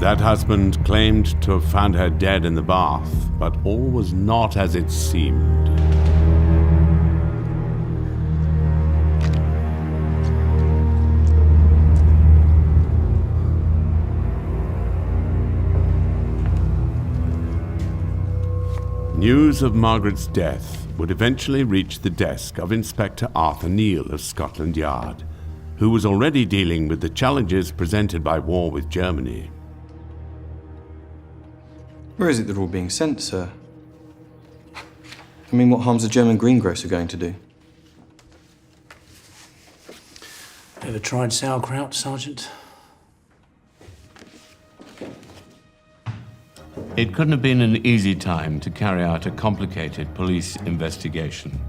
That husband claimed to have found her dead in the bath, but all was not as it seemed. News of Margaret's death would eventually reach the desk of Inspector Arthur Neal of Scotland Yard, who was already dealing with the challenges presented by war with Germany. Where is it they're all being sent, sir? I mean, what harm's the German greengrocer going to do? Ever tried sauerkraut, Sergeant? It couldn't have been an easy time to carry out a complicated police investigation.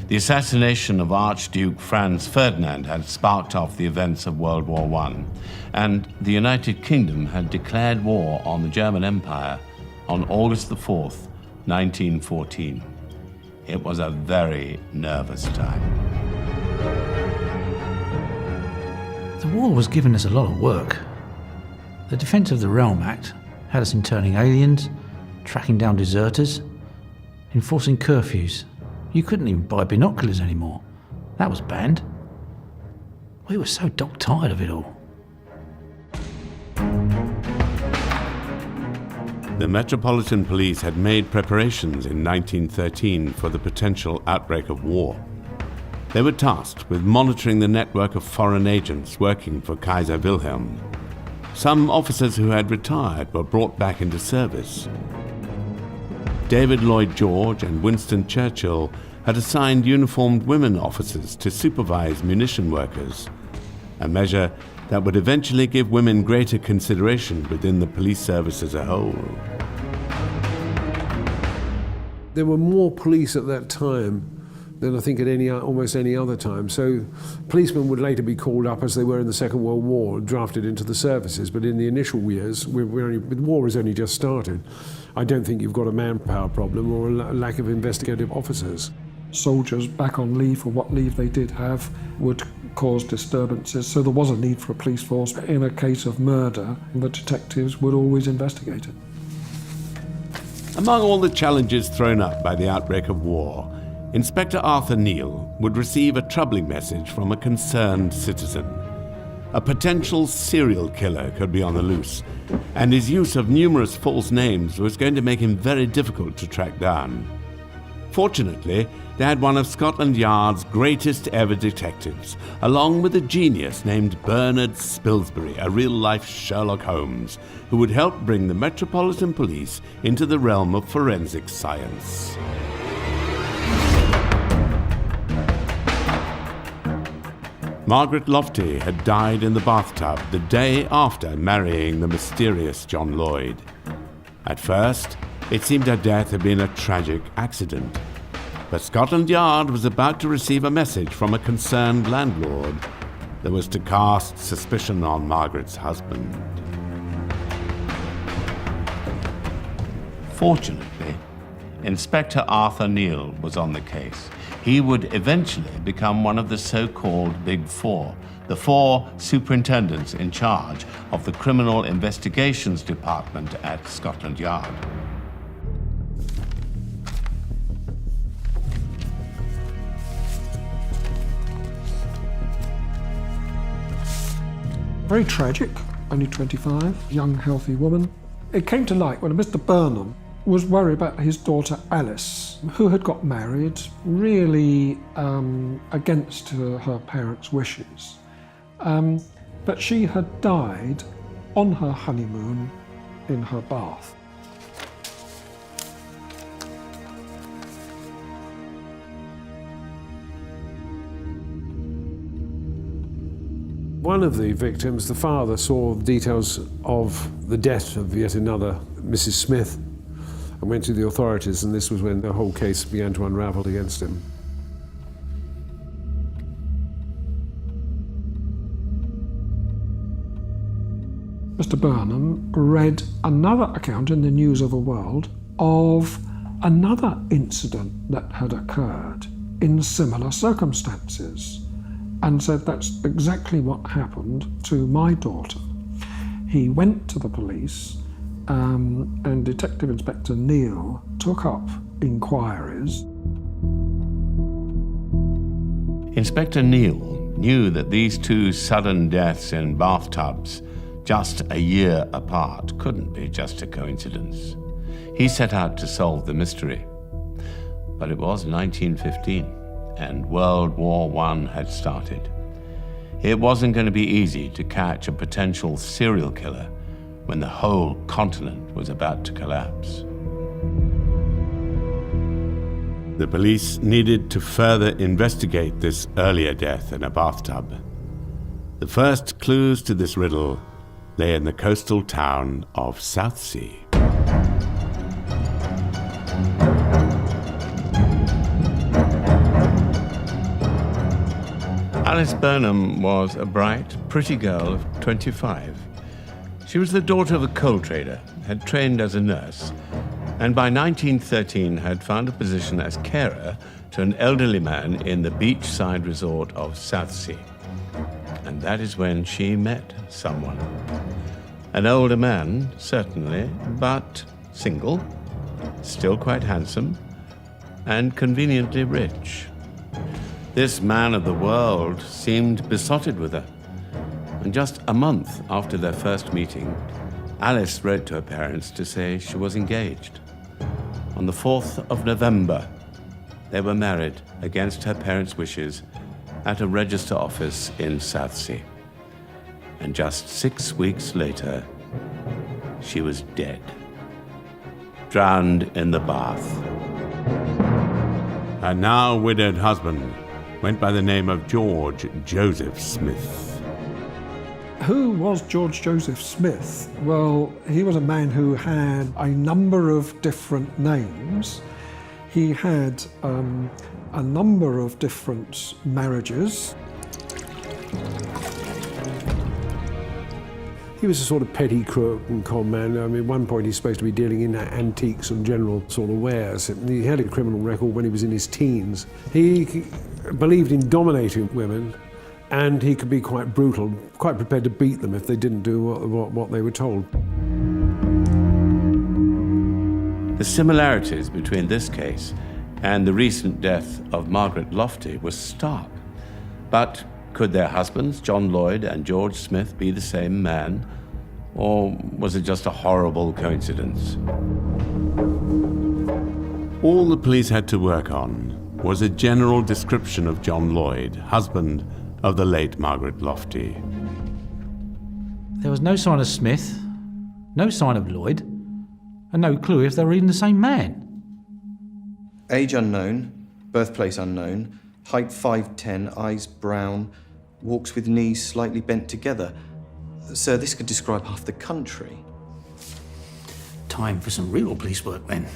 The assassination of Archduke Franz Ferdinand had sparked off the events of World War I, and the United Kingdom had declared war on the German Empire on August the 4th, 1914. It was a very nervous time. The war was giving us a lot of work. The Defence of the Realm Act had us interning aliens, tracking down deserters, enforcing curfews. You couldn't even buy binoculars anymore. That was banned. We were so dog-tired of it all. The Metropolitan Police had made preparations in 1913 for the potential outbreak of war. They were tasked with monitoring the network of foreign agents working for Kaiser Wilhelm. Some officers who had retired were brought back into service. David Lloyd George and Winston Churchill had assigned uniformed women officers to supervise munition workers, a measure that would eventually give women greater consideration within the police service as a whole. There were more police at that time than I think at almost any other time. So policemen would later be called up, as they were in the Second World War, drafted into the services. But in the initial years, the war has only just started. I don't think you've got a manpower problem or a lack of investigative officers. Soldiers back on leave, or what leave they did have, would cause disturbances, so there was a need for a police force. In a case of murder, the detectives would always investigate it. Among all the challenges thrown up by the outbreak of war, Inspector Arthur Neal would receive a troubling message from a concerned citizen. A potential serial killer could be on the loose, and his use of numerous false names was going to make him very difficult to track down. Fortunately, they had one of Scotland Yard's greatest ever detectives, along with a genius named Bernard Spilsbury, a real-life Sherlock Holmes, who would help bring the Metropolitan Police into the realm of forensic science. Margaret Lofty had died in the bathtub the day after marrying the mysterious John Lloyd. At first, it seemed her death had been a tragic accident. But Scotland Yard was about to receive a message from a concerned landlord that was to cast suspicion on Margaret's husband. Fortunately, Inspector Arthur Neal was on the case. He would eventually become one of the so-called Big Four, the four superintendents in charge of the Criminal Investigations Department at Scotland Yard. Very tragic, only 25, young, healthy woman. It came to light when Mr. Burnham was worried about his daughter Alice, who had got married, really against her parents' wishes. But she had died on her honeymoon in her bath. One of the victims, the father, saw details of the death of yet another Mrs. Smith and went to the authorities, and this was when the whole case began to unravel against him. Mr. Burnham read another account in the News of the World of another incident that had occurred in similar circumstances, and said, that's exactly what happened to my daughter. He went to the police, and Detective Inspector Neil took up inquiries. Inspector Neil knew that these two sudden deaths in bathtubs, just a year apart, couldn't be just a coincidence. He set out to solve the mystery. But it was 1915, and World War I had started. It wasn't going to be easy to catch a potential serial killer when the whole continent was about to collapse. The police needed to further investigate this earlier death in a bathtub. The first clues to this riddle lay in the coastal town of Southsea. Alice Burnham was a bright, pretty girl of 25. She was the daughter of a coal trader, had trained as a nurse, and by 1913 had found a position as carer to an elderly man in the beachside resort of Southsea. And that is when she met someone. An older man, certainly, but single, still quite handsome, and conveniently rich. This man of the world seemed besotted with her. And just a month after their first meeting, Alice wrote to her parents to say she was engaged. On the 4th of November, they were married against her parents' wishes at a register office in Southsea. And just 6 weeks later, she was dead, drowned in the bath. Her now widowed husband went by the name of George Joseph Smith. Who was George Joseph Smith? Well, he was a man who had a number of different names. He had a number of different marriages. He was a sort of petty crook and con man. I mean, at one point he's supposed to be dealing in antiques and general sort of wares. He had a criminal record when he was in his teens. He believed in dominating women, and he could be quite brutal, quite prepared to beat them if they didn't do what they were told. The similarities between this case and the recent death of Margaret Lofty was stark. But could their husbands, John Lloyd and George Smith, be the same man? Or was it just a horrible coincidence? All the police had to work on was a general description of John Lloyd, husband of the late Margaret Lofty. There was no sign of Smith, no sign of Lloyd, and no clue if they were even the same man. Age unknown, birthplace unknown, height 5'10", eyes brown, walks with knees slightly bent together. Sir, this could describe half the country. Time for some real police work then.